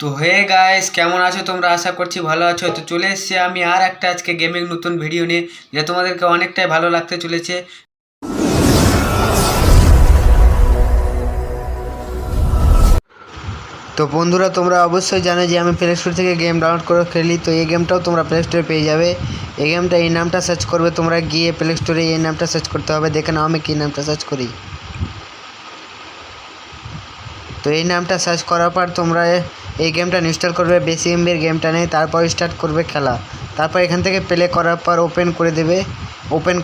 তো hey guys, কেমন আছো তোমরা? আশা করছি ভালো আছো। তো চলে এসেছি আমি আর একটা আজকে গেমিং নতুন ভিডিও নিয়ে, যা তোমাদেরকে অনেকটাই ভালো লাগতে চলেছে। তো বন্ধুরা, তোমরা অবশ্যই জানো যে আমি প্লে স্টোর থেকে গেম ডাউনলোড করে খেলি। তো এই গেমটাও তোমরা প্লে স্টোরে পেয়ে যাবে। এই গেমটা এই নামটা সার্চ করবে, তোমরা গিয়ে প্লে স্টোরে এই নামটা সার্চ করতে হবে। দেখে নাও আমি কী নামটা সার্চ করি। তো এই নামটা সার্চ করার পর তোমরা এই গেমটা ইনস্টল করবে। বেশি এমবির গেমটা নেই। তারপর স্টার্ট করবে খেলা। তারপর এখান থেকে প্লে করার পর ওপেন করে দেবে। ওপেন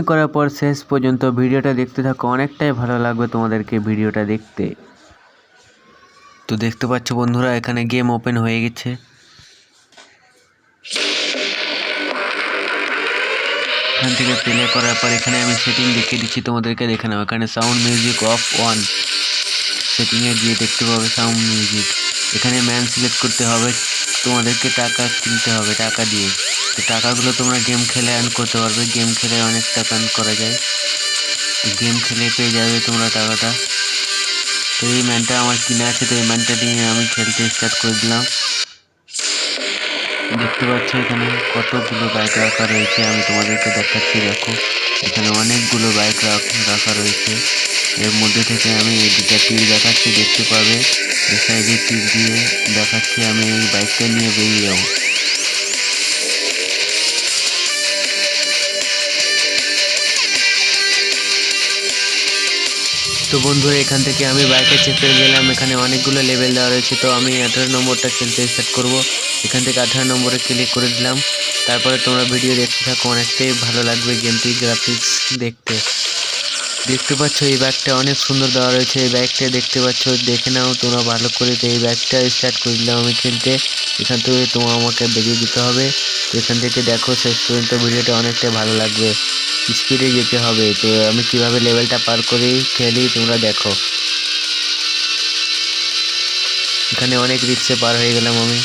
করার পর শেষ পর্যন্ত ভিডিওটা দেখতে থাকো, অনেকটাই ভালো লাগবে তোমাদেরকে ভিডিওটা দেখতে। তো দেখতে পাচ্ছ বন্ধুরা, এখানে গেম ওপেন হয়ে গেছে। এখান থেকে প্লে করার পর এখানে আমি সেটিং দেখিয়ে দিচ্ছি তোমাদেরকে, দেখে নাও। এখানে সাউন্ড মিউজিক অফ অন, সেটিংয়ে গিয়ে দেখতে পাবে সাউন্ড মিউজিক। এখানে ম্যান সিলেক্ট করতে হবে, তোমাদেরকে টাকা কিনতে হবে টাকা দিয়ে। তো টাকাগুলো তোমরা গেম খেলে আর্ন করতে পারবে। গেম খেলে অনেক টাকা আর্ন করা যায়। গেম খেলে পেয়ে যাবে তোমরা টাকাটা। তো এই ম্যানটা আমার কিনে আছে, তো এই ম্যানটা নিয়ে আমি খেলতে স্টার্ট করে দিলাম। দেখতে পাচ্ছ এখানে কতগুলো বাইক রাখা রয়েছে, আমি তোমাদেরকে দেখাচ্ছি। দেখো এখানে অনেকগুলো বাইক রাখা রয়েছে। এর মধ্যে থেকে আমি এই দুটা তীর দেখাচ্ছি, দেখতে পাবে। এই সাইডে তীর দিয়ে দেখাচ্ছি, আমি এই বাইকটা নিয়ে বেরিয়ে যাবো। তো বন্ধুরা, এখান থেকে আমি বাইকে চেপে গেলাম। এখানে অনেকগুলো লেভেল দেওয়া রয়েছে। তো আমি 18 নম্বরটা খেলতে স্টার্ট করব। এখান থেকে 18 নম্বরে ক্লিক করে দিলাম। তারপরে তোমরা ভিডিও দেখতে থাকো, অনেকটাই ভালো লাগবে গেমটি গ্রাফিক্স দেখতে পাচ্ছ এই বাইকটা অনেক সুন্দর দেওয়া রয়েছে। এই বাইকটা দেখতে পাচ্ছ, দেখে নাও তোমরা ভালো করে। তো এই বাইকটা স্টার্ট করে দিলাম আমি খেলতে। এখান থেকে তোমার আমাকে বেরিয়ে দিতে হবে। তো এখান থেকে দেখো শেষ পর্যন্ত ভিডিওটা অনেকটাই ভালো লাগবে। স্পিডে যেতে হবে। তো আমি কিভাবে লেভেলটা পার করি খেলি তোমরা দেখো। এখানে অনেক রিক্সে পার হয়ে গেলাম আমি।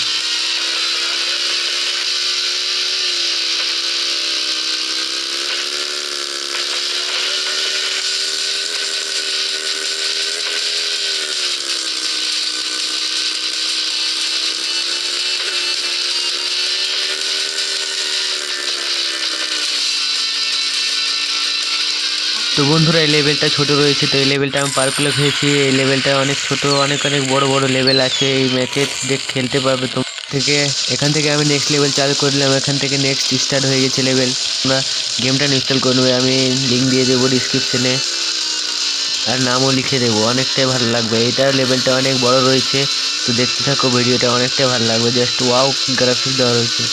তো বন্ধুরা, এই লেভেলটা ছোট রয়েছে। তো এই লেভেলটা আমি পার করে ফেলেছি। এই লেভেলটা অনেক ছোট, অনেক বড় বড় লেভেল আছে। এই ম্যাচে খেলতে পারবে তোমরা। এখান থেকে আমি নেক্সট লেভেল চালু করলাম। এখান থেকে নেক্সট স্টার্ট হয়ে গেছে লেভেল। তোমরা গেমটা ইনস্টল করে নেবে, আমি লিঙ্ক দিয়ে দেবো ডিসক্রিপশনে, আর নামও লিখে দেবো। অনেকটাই ভালো লাগবে। এইটার লেভেলটা অনেক বড় রয়েছে। তো দেখতে থাকো ভিডিওটা, অনেকটাই ভালো লাগবে। জাস্ট ওয়াও গ্রাফিক্স দেওয়া রয়েছে।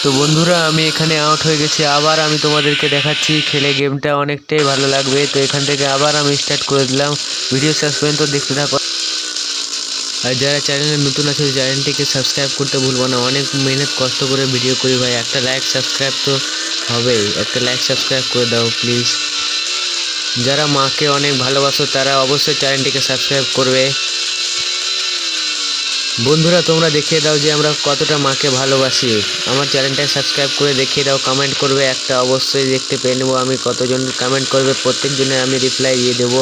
তো বন্ধুরা, আমি এখানে আউট হয়ে গেছি। আবার আমি তোমাদেরকে দেখাচ্ছি খেলে, গেমটা অনেকটাই ভালো লাগবে। তো এখান থেকে আবার আমি স্টার্ট করে দিলাম। ভিডিও শেষ পর্যন্ত দেখতে থাকো। আর যারা চ্যানেলে নতুন আছে চ্যানেলটিকে সাবস্ক্রাইব করতে ভুলবো না। অনেক মেহনত কষ্ট করে ভিডিও করি ভাই। একটা লাইক সাবস্ক্রাইব তো হবেই, একটা লাইক সাবস্ক্রাইব করে দাও প্লিজ। যারা মাকে অনেক ভালোবাসো তারা অবশ্যই চ্যানেলটিকে সাবস্ক্রাইব করবে। বন্ধুরা, তোমরা দেখিয়ে দাও যে আমরা কতটা মাকে ভালোবাসি। আমার চ্যানেলটা সাবস্ক্রাইব করে দেখিয়ে দাও, কমেন্ট করবে একটা, অবশ্যই দেখতে পেয়ে নেবো আমি কতজন কমেন্ট করবে। প্রত্যেকজনের আমি রিপ্লাই দিয়ে দেবো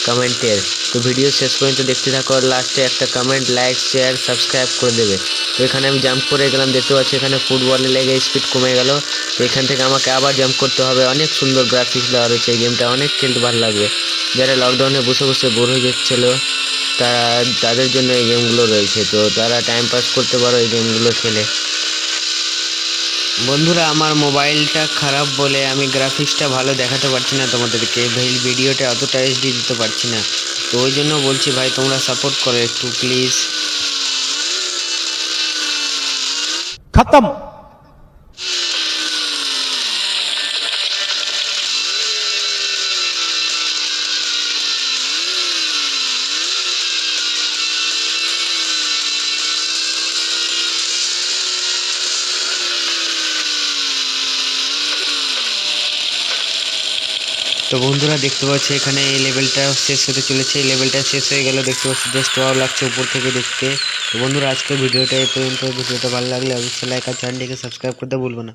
কমেন্টের। তো ভিডিও শেষ পর্যন্ত দেখতে থাকো, লাস্টে একটা কমেন্ট, লাইক, শেয়ার, সাবস্ক্রাইব করে দেবে। তো এখানে আমি জাম্প করে গেলাম, দেখতে পাচ্ছি এখানে ফুটবলে লেগে স্পিড কমে গেল। তো এখান থেকে আমাকে আবার জাম্প করতে হবে। অনেক সুন্দর গ্রাফিক্স দেওয়া রয়েছে। এই গেমটা অনেক খেলতে ভালো লাগবে। যারা লকডাউনে বসে বসে বোর হয়ে যাচ্ছিলো তাদের জন্য এই গেমগুলো রয়েছে। তো তারা টাইম পাস করতে পারো এই গেমগুলো খেলে। বন্ধুরা, আমার মোবাইলটা খারাপ বলে আমি গ্রাফিক্সটা ভালো দেখাতে পারছি না তোমাদেরকে। ভিডিওটা অতটা এইচডি দিতে পারছি না। তো ওই জন্য বলছি ভাই, তোমরা সাপোর্ট করো একটু প্লিজ। खत्म। তো বন্ধুরা দেখতে পাচ্ছি এখানে এই লেভেলটা শেষ হতে চলেছে, এই লেভেলটা শেষ হয়ে গেল। দেখতে পাচ্ছি জাস্ট ওয়াও লাগছে উপর থেকে দেখতে। তো বন্ধুরা আজকের ভিডিওটা এই পর্যন্ত। ভিডিওটা ভালো লাগলে অবশ্যই লাইক আর চ্যানেলটিকে সাবস্ক্রাইব করতে ভুলবো না।